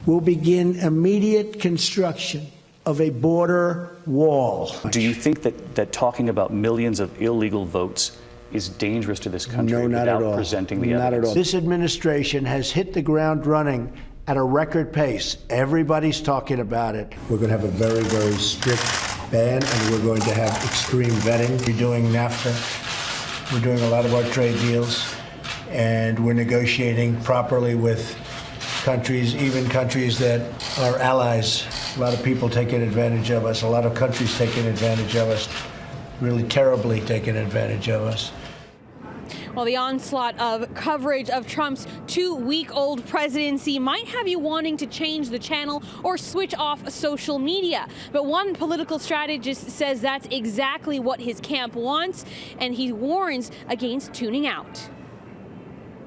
will begin immediate construction of a border wall. Do you think that talking about millions of illegal votes is dangerous to this country? No, not without at all. presenting the not evidence? At all. This administration has hit the ground running at a record pace. Everybody's talking about it. We're going to have a very, very strict ban, and we're going to have extreme vetting. We're doing NAFTA. We're doing a lot of our trade deals, and we're negotiating properly with countries, even countries that are allies. A lot of people taking advantage of us. A lot of countries taking advantage of us, really terribly taking advantage of us. Well, the onslaught of coverage of Trump's 2-week-old presidency might have you wanting to change the channel or switch off social media. But one political strategist says that's exactly what his camp wants, and he warns against tuning out.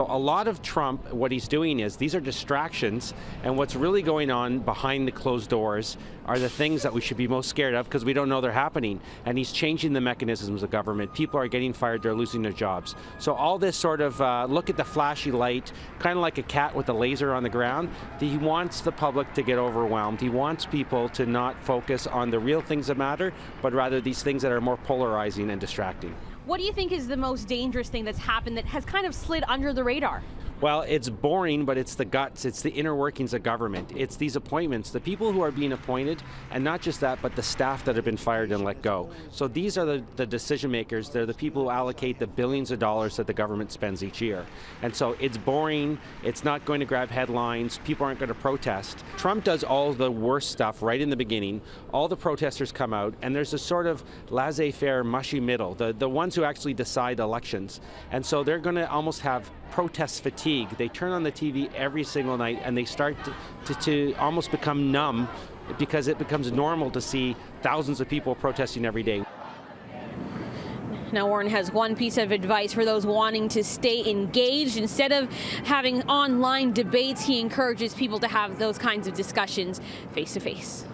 A lot of Trump, what he's doing is these are distractions, and what's really going on behind the closed doors are the things that we should be most scared of because we don't know they're happening. And he's changing the mechanisms of government. People are getting fired, they're losing their jobs. So all this sort of look at the flashy light, kind of like a cat with a laser on the ground, he wants the public to get overwhelmed. He wants people to not focus on the real things that matter, but rather these things that are more polarizing and distracting. What do you think is the most dangerous thing that's happened that has kind of slid under the radar? Well, it's boring, but it's the guts, it's the inner workings of government. It's these appointments, the people who are being appointed, and not just that, but the staff that have been fired and let go. So these are the decision makers. They're the people who allocate the billions of dollars that the government spends each year. And so it's boring, it's not going to grab headlines, people aren't going to protest. Trump does all the worst stuff right in the beginning. All the protesters come out, and there's a sort of laissez-faire, mushy middle, the ones who actually decide elections. And so they're going to almost have protest fatigue. They turn on the TV every single night and they start to almost become numb because it becomes normal to see thousands of people protesting every day. Now, Warren has one piece of advice for those wanting to stay engaged. Instead of having online debates, he encourages people to have those kinds of discussions face to face.